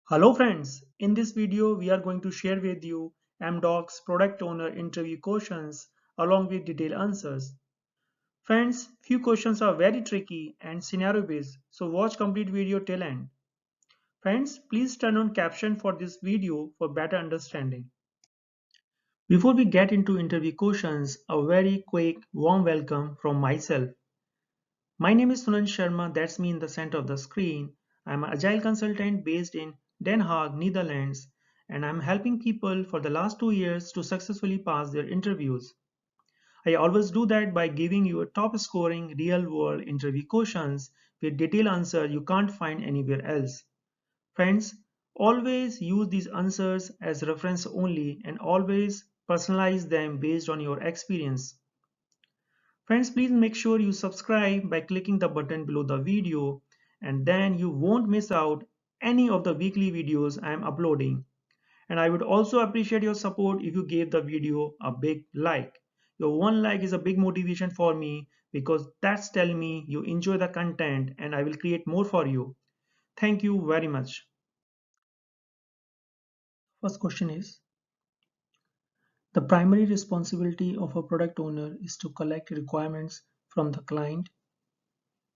Hello friends, in this video we are going to share with you AMDOCS product owner interview questions along with detailed answers. Friends, few questions are very tricky and scenario based, so watch complete video till end. Friends, please turn on caption for this video for better understanding. Before we get into interview questions, a very quick warm welcome from myself. My name is Sunan Sharma, that's me in the center of the screen. I'm an agile consultant based in Den Haag, Netherlands, and I'm helping people for the last 2 years to successfully pass their interviews. I always do that by giving you a top scoring real world interview questions with detailed answer you can't find anywhere else. Friends, always use these answers as reference only and always personalize them based on your experience. Friends, please make sure you subscribe by clicking the button below the video and then you won't miss out any of the weekly videos I am uploading. And I would also appreciate your support if you gave the video a big like. Your one like is a big motivation for me because that's telling me you enjoy the content and I will create more for you. Thank you very much. First question is, the primary responsibility of a product owner is to collect requirements from the client,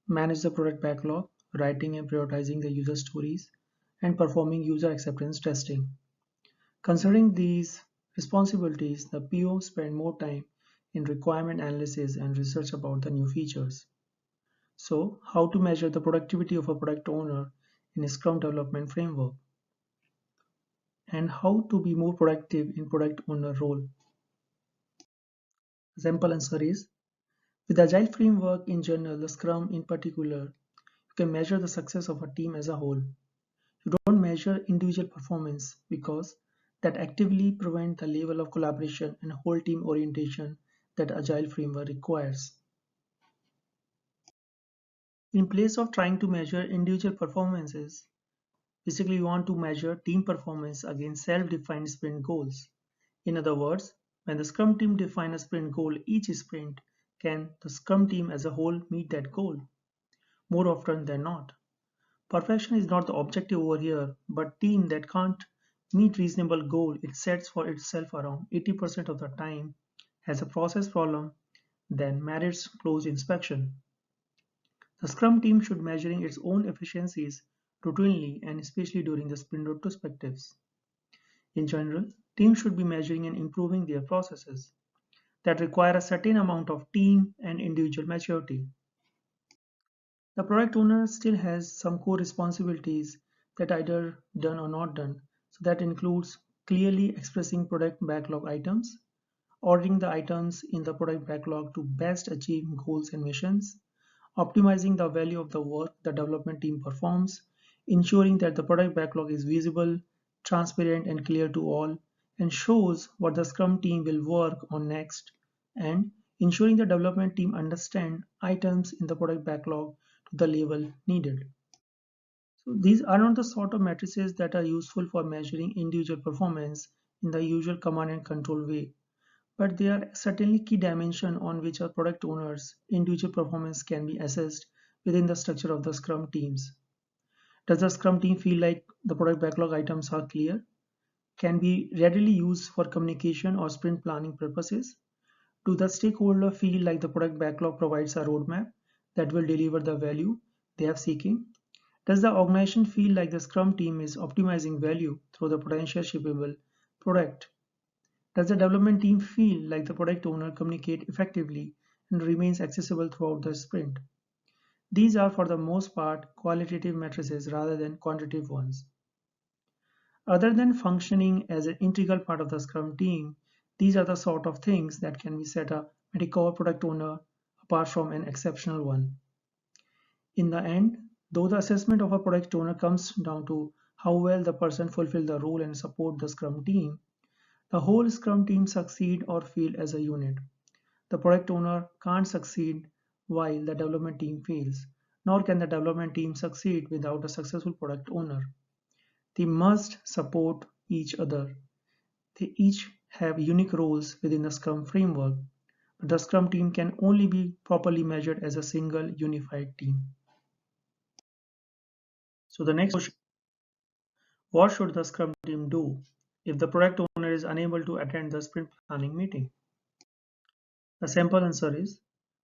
manage the product backlog, writing and prioritizing the user stories, and performing user acceptance testing. Considering these responsibilities, the PO spend more time in requirement analysis and research about the new features. So, how to measure the productivity of a product owner in a Scrum development framework, and how to be more productive in product owner role. The simple answer is, with Agile Framework in general, the Scrum in particular, you can measure the success of a team as a whole. You don't measure individual performance because that actively prevent the level of collaboration and whole team orientation that Agile Framework requires. In place of trying to measure individual performances, basically you want to measure team performance against self-defined sprint goals. In other words, when the Scrum team defines a sprint goal each sprint, can the Scrum team as a whole meet that goal? More often than not. Perfection is not the objective over here, but team that can't meet reasonable goal it sets for itself around 80% of the time has a process problem then merits close inspection. The Scrum team should measuring its own efficiencies routinely and especially during the sprint retrospectives. In general, teams should be measuring and improving their processes that require a certain amount of team and individual maturity. The product owner still has some core responsibilities that either done or not done. So that includes clearly expressing product backlog items, ordering the items in the product backlog to best achieve goals and missions, optimizing the value of the work the development team performs, ensuring that the product backlog is visible, transparent and clear to all, and shows what the Scrum team will work on next, and ensuring the development team understand items in the product backlog to the level needed. So these are not the sort of matrices that are useful for measuring individual performance in the usual command and control way, but they are certainly key dimension on which a product owner's individual performance can be assessed within the structure of the Scrum teams. Does the Scrum team feel like the product backlog items are clear, can be readily used for communication or sprint planning purposes? Do the stakeholder feel like the product backlog provides a roadmap that will deliver the value they are seeking? Does the organization feel like the Scrum team is optimizing value through the potential shippable product? Does the development team feel like the product owner communicate effectively and remains accessible throughout the sprint? These are for the most part qualitative matrices rather than quantitative ones. Other than functioning as an integral part of the Scrum team, these are the sort of things that can be set a mediocre product owner apart from an exceptional one. In the end, though the assessment of a product owner comes down to how well the person fulfills the role and support the Scrum team, the whole Scrum team succeed or fail as a unit. The product owner can't succeed while the development team fails, nor can the development team succeed without a successful product owner. They must support each other. They each have unique roles within the Scrum framework, but the Scrum team can only be properly measured as a single unified team. So the next question, What should the Scrum team do if the product owner is unable to attend the sprint planning meeting? The simple answer is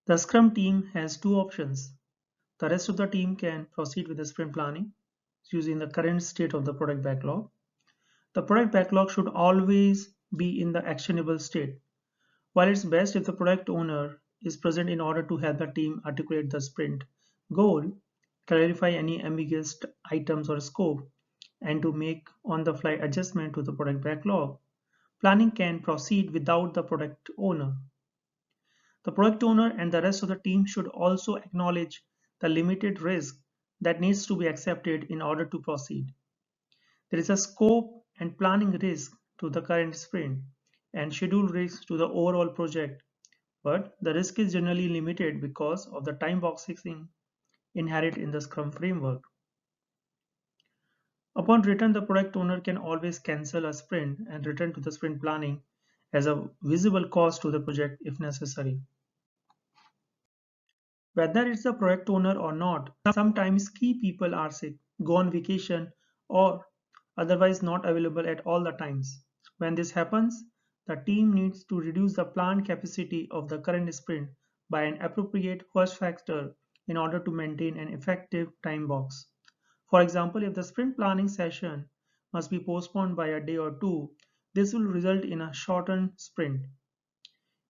the Scrum team has two options. The rest of the team can proceed with the sprint planning using the current state of the product backlog. The product backlog should always be in the actionable state. While it's best if the product owner is present in order to help the team articulate the sprint goal, clarify any ambiguous items or scope, and to make on-the-fly adjustment to the product backlog, planning can proceed without the product owner. The product owner and the rest of the team should also acknowledge the limited risk that needs to be accepted in order to proceed. There is a scope and planning risk to the current sprint and schedule risk to the overall project, but the risk is generally limited because of the time boxing inherent in the Scrum framework. Upon return, the product owner can always cancel a sprint and return to the sprint planning as a visible cost to the project if necessary. Whether it's the product owner or not, sometimes key people are sick, go on vacation, or otherwise not available at all the times. When this happens, the team needs to reduce the planned capacity of the current sprint by an appropriate first factor in order to maintain an effective time box. For example, if the sprint planning session must be postponed by a day or two, this will result in a shortened sprint.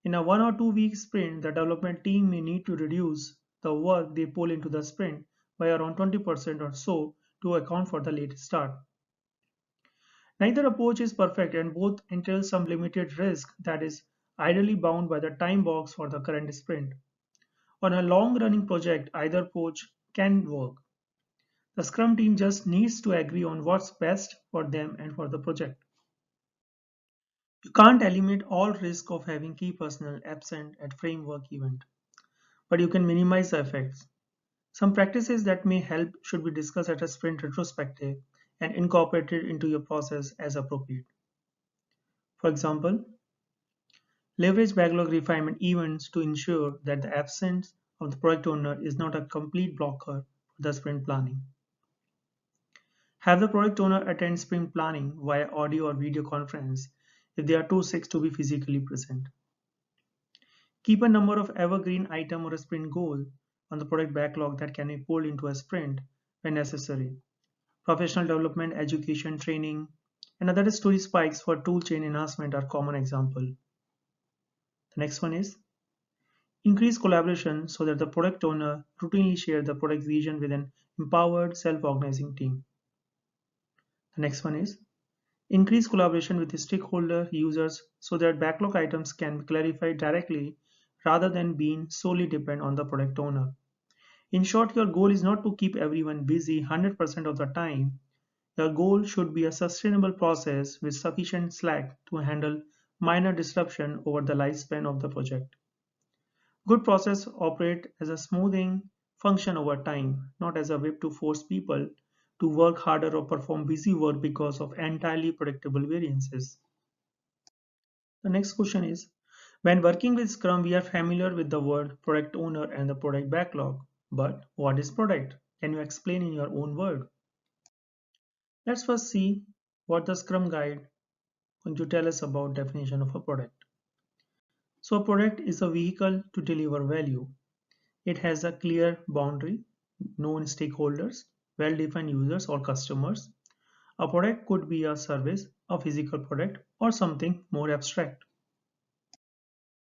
In a 1 or 2 week sprint, the development team may need to reduce the work they pull into the sprint by around 20% or so to account for the late start. Neither approach is perfect and both entail some limited risk that is ideally bound by the time box for the current sprint. On a long running project, either approach can work. The Scrum team just needs to agree on what's best for them and for the project. You can't eliminate all risk of having key personnel absent at framework event, but you can minimize the effects. Some practices that may help should be discussed at a sprint retrospective and incorporated into your process as appropriate. For example, leverage backlog refinement events to ensure that the absence of the product owner is not a complete blocker for the sprint planning. Have the product owner attend sprint planning via audio or video conference if they are too sick to be physically present. Keep a number of evergreen item or a sprint goal on the product backlog that can be pulled into a sprint when necessary. Professional development, education, training, and other story spikes for tool chain enhancement are common example. The next one is increase collaboration so that the product owner routinely share the product vision with an empowered self-organizing team. The next one is increase collaboration with the stakeholder users so that backlog items can be clarified directly rather than being solely dependent on the product owner. In short, your goal is not to keep everyone busy 100% of the time. Your goal should be a sustainable process with sufficient slack to handle minor disruption over the lifespan of the project. Good process operate as a smoothing function over time, not as a whip to force people to work harder or perform busy work because of entirely predictable variances. The next question is, when working with Scrum, we are familiar with the word product owner and the product backlog. But what is product? Can you explain in your own word? Let's first see what the Scrum guide going to tell us about definition of a product. So a product is a vehicle to deliver value. It has a clear boundary, known stakeholders, well-defined users or customers. A product could be a service, a physical product, or something more abstract.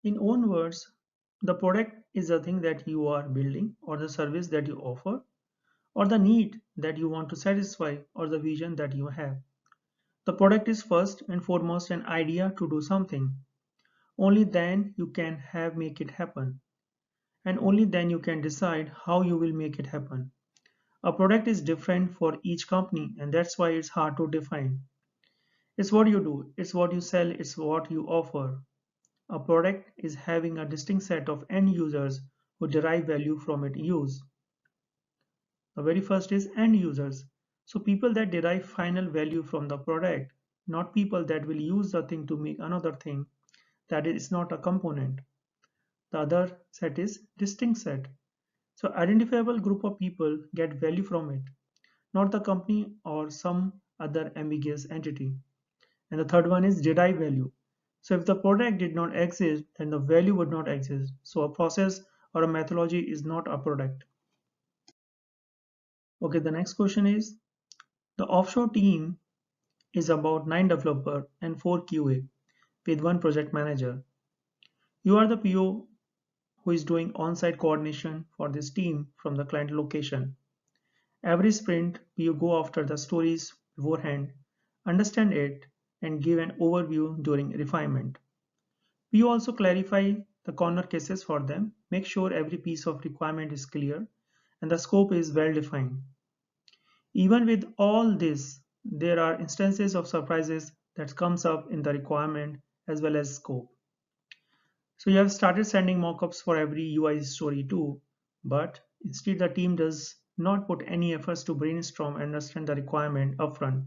In own words, the product is the thing that you are building, or the service that you offer, or the need that you want to satisfy, or the vision that you have. The product is first and foremost an idea to do something. Only then you can make it happen. And only then you can decide how you will make it happen. A product is different for each company, and that's why it's hard to define. It's what you do, it's what you sell, it's what you offer. A product is having a distinct set of end users who derive value from its use. The very first is end users. So people that derive final value from the product, not people that will use the thing to make another thing that is not a component. The other set is distinct set. So identifiable group of people get value from it, not the company or some other ambiguous entity. And the third one is derived value. So if the product did not exist, then the value would not exist. So a process or a methodology is not a product. Okay, the next question is the offshore team is about 9 developer and 4 QA with 1 project manager. You are the PO who is doing on-site coordination for this team from the client location. Every sprint, you go after the stories beforehand, understand it, and give an overview during refinement. You also clarify the corner cases for them, make sure every piece of requirement is clear, and the scope is well defined. Even with all this, there are instances of surprises that comes up in the requirement as well as scope. So you have started sending mockups for every UI story too, but instead the team does not put any efforts to brainstorm and understand the requirement upfront.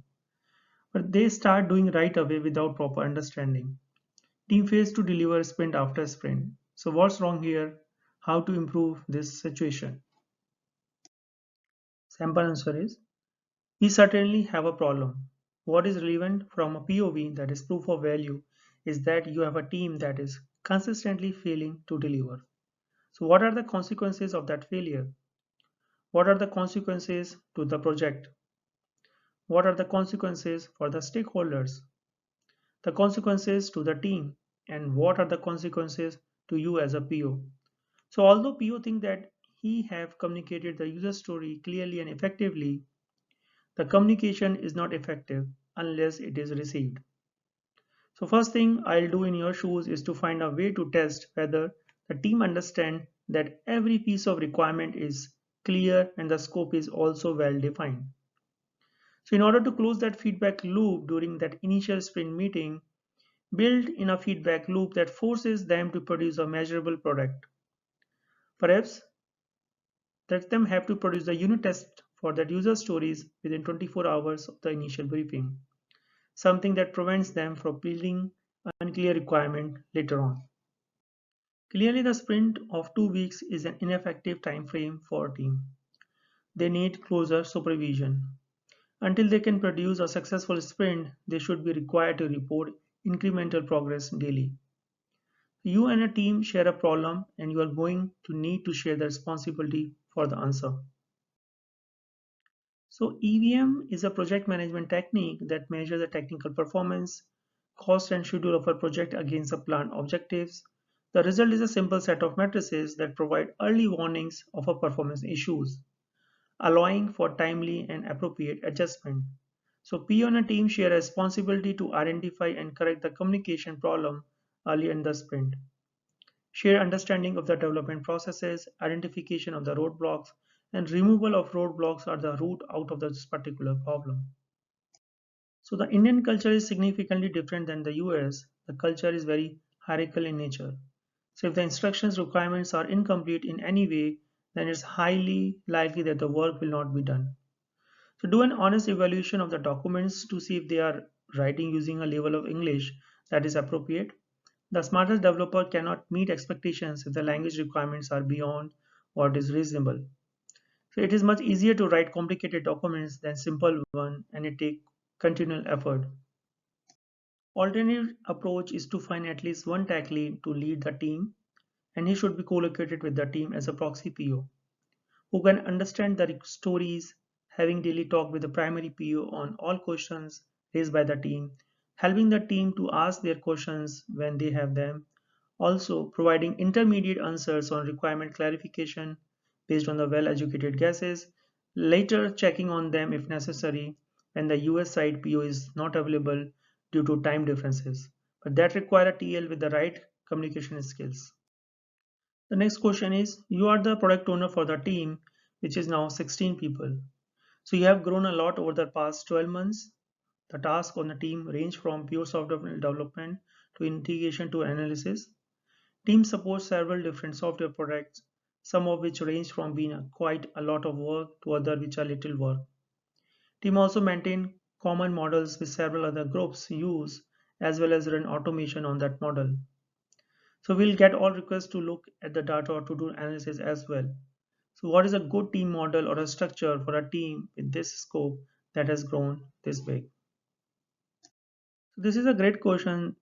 But they start doing right away without proper understanding. Team fails to deliver sprint after sprint. So what's wrong here? How to improve this situation? Simple answer is we certainly have a problem. What is relevant from a POV, that is proof of value, is that you have a team that is consistently failing to deliver. So what are the consequences of that failure? What are the consequences to the project? What are the consequences for the stakeholders? The consequences to the team? And what are the consequences to you as a PO? So although PO think that he have communicated the user story clearly and effectively, the communication is not effective unless it is received. So first thing I'll do in your shoes is to find a way to test whether the team understand that every piece of requirement is clear and the scope is also well defined. So in order to close that feedback loop during that initial sprint meeting, build in a feedback loop that forces them to produce a measurable product. Perhaps let them have to produce the unit test for that user stories within 24 hours of the initial briefing, something that prevents them from building unclear requirement later on. Clearly, the sprint of 2 weeks is an ineffective time frame for a team. They need closer supervision. Until they can produce a successful sprint, they should be required to report incremental progress daily. You and a team share a problem and you are going to need to share the responsibility for the answer. So EVM is a project management technique that measures the technical performance, cost and schedule of a project against the planned objectives. The result is a simple set of matrices that provide early warnings of a performance issues, allowing for timely and appropriate adjustment. So PO and a team share a responsibility to identify and correct the communication problem early in the sprint. Share understanding of the development processes, identification of the roadblocks, and removal of roadblocks are the root out of this particular problem. So the Indian culture is significantly different than the US. The culture is very hierarchical in nature. So if the instructions requirements are incomplete in any way, then it's highly likely that the work will not be done. So do an honest evaluation of the documents to see if they are writing using a level of English that is appropriate. The smartest developer cannot meet expectations if the language requirements are beyond what is reasonable. So it is much easier to write complicated documents than simple one and it takes continual effort. Alternative approach is to find at least one tech lead to lead the team and he should be co-located with the team as a proxy PO who can understand the stories, having daily talk with the primary PO on all questions raised by the team, helping the team to ask their questions when they have them, also providing intermediate answers on requirement clarification based on the well-educated guesses, later checking on them if necessary when the US side PO is not available due to time differences, but that require a TL with the right communication skills. The next question is you are the product owner for the team, which is now 16 people. So you have grown a lot over the past 12 months. The tasks on the team range from pure software development to integration to analysis. Team supports several different software products, some of which range from being quite a lot of work to other which are little work. Team also maintain common models with several other groups use as well as run automation on that model. So we'll get all requests to look at the data or to do analysis as well. So what is a good team model or a structure for a team with this scope that has grown this big? So this is a great question.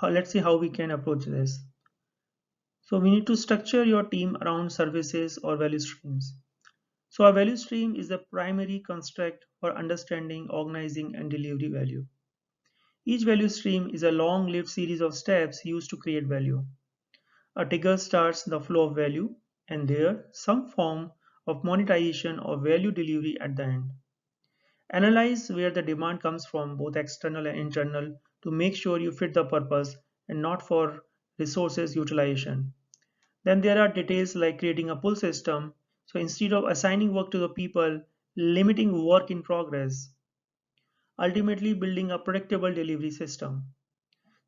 Let's see how we can approach this. So we need to structure your team around services or value streams. So a value stream is the primary construct for understanding, organizing, and delivery value. Each value stream is a long-lived series of steps used to create value. A trigger starts the flow of value, and there some form of monetization or value delivery at the end. Analyze where the demand comes from, both external and internal, to make sure you fit the purpose and not for resources utilization. Then there are details like creating a pull system. So instead of assigning work to the people, limiting work in progress, ultimately building a predictable delivery system.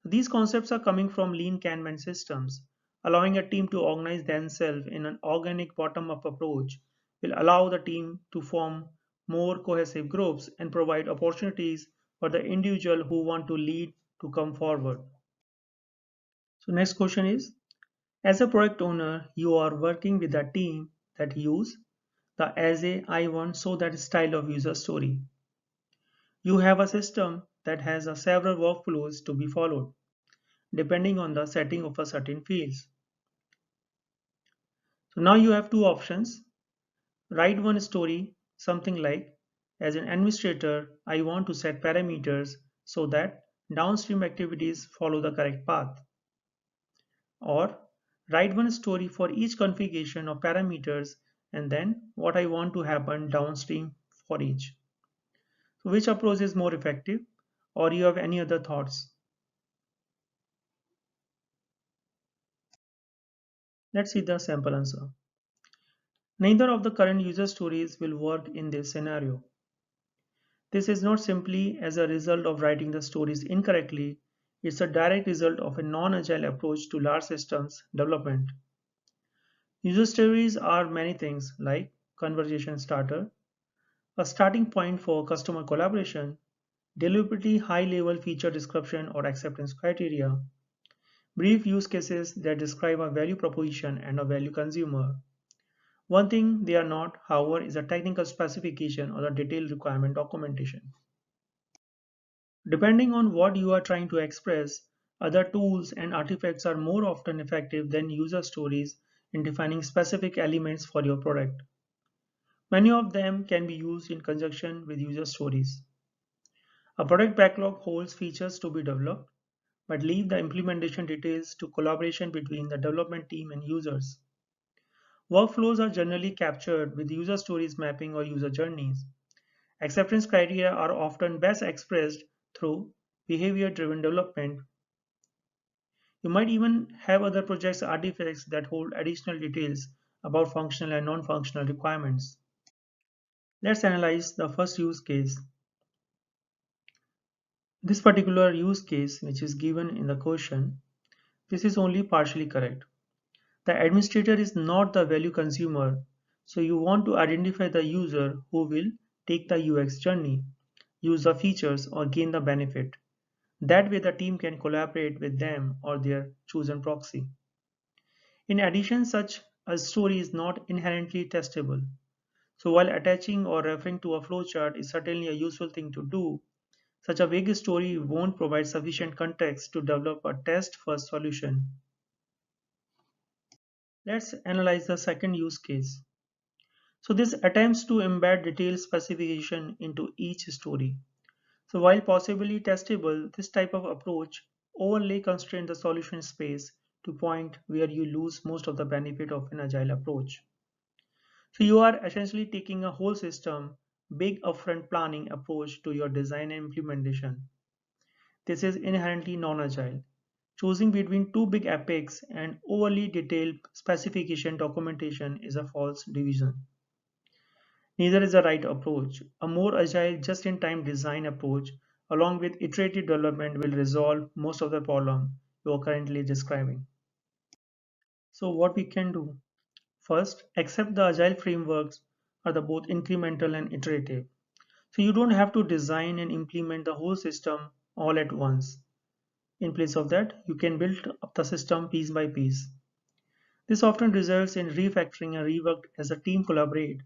These concepts are coming from lean Kanban systems. Allowing a team to organize themselves in an organic bottom-up approach will allow the team to form more cohesive groups and provide opportunities for the individual who want to lead to come forward. So next question is, as a product owner, you are working with a team that use the as a I want so that style of user story. You have a system that has a several workflows to be followed depending on the setting of a certain fields. So now you have two options. Write one story, something like, as an administrator, I want to set parameters so that downstream activities follow the correct path. Or write one story for each configuration of parameters and then what I want to happen downstream for each. So which approach is more effective, or you have any other thoughts? Let's see the sample answer. Neither of the current user stories will work in this scenario. This is not simply as a result of writing the stories incorrectly, it's a direct result of a non-agile approach to large systems development. User stories are many things like conversation starter, a starting point for customer collaboration, deliberately high-level feature description or acceptance criteria, brief use cases that describe a value proposition and a value consumer. One thing they are not, however, is a technical specification or a detailed requirement documentation. Depending on what you are trying to express, other tools and artifacts are more often effective than user stories in defining specific elements for your product. Many of them can be used in conjunction with user stories. A product backlog holds features to be developed, but leave the implementation details to collaboration between the development team and users. Workflows are generally captured with user stories mapping or user journeys. Acceptance criteria are often best expressed through behavior-driven development. You might even have other projects artifacts that hold additional details about functional and non-functional requirements. Let's analyze the first use case. This particular use case, which is given in the question, this is only partially correct. The administrator is not the value consumer, so you want to identify the user who will take the UX journey, use the features, or gain the benefit. That way the team can collaborate with them or their chosen proxy. In addition, such a story is not inherently testable. So while attaching or referring to a flowchart is certainly a useful thing to do, such a vague story won't provide sufficient context to develop a test-first solution. Let's analyze the second use case. So this attempts to embed detailed specification into each story. So while possibly testable, this type of approach overly constrains the solution space to point where you lose most of the benefit of an agile approach. So you are essentially taking a whole system, big upfront planning approach to your design and implementation. This is inherently non-agile. Choosing between two big epics and overly detailed specification documentation is a false division. Neither is the right approach. A more agile, just-in-time design approach, along with iterative development, will resolve most of the problem you are currently describing. So what we can do? First, accept the agile frameworks are the both incremental and iterative. So you don't have to design and implement the whole system all at once. In place of that, you can build up the system piece by piece. This often results in refactoring and rework as the team collaborate,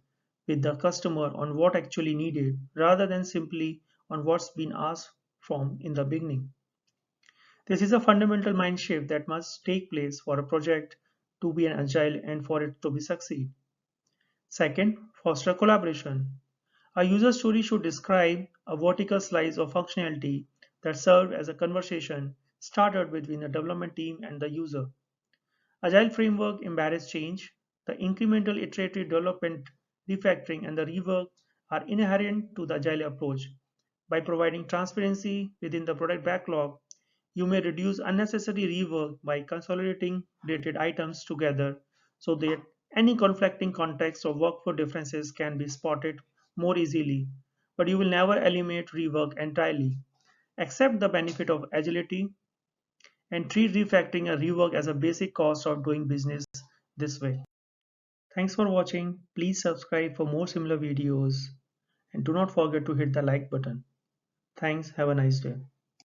with the customer on what actually needed rather than simply on what's been asked from in the beginning. This is a fundamental mind shift that must take place for a project to be an agile and for it to be succeed. Second, foster collaboration. A user story should describe a vertical slice of functionality that served as a conversation started between the development team and the user. Agile framework embraces change. The incremental iterative development, refactoring, and the rework are inherent to the agile approach. By providing transparency within the product backlog, you may reduce unnecessary rework by consolidating related items together so that any conflicting contexts or workflow differences can be spotted more easily. But you will never eliminate rework entirely. Accept the benefit of agility and treat refactoring and rework as a basic cost of doing business this way. Thanks for watching. Please subscribe for more similar videos and do not forget to hit the like button. Thanks. Have a nice day.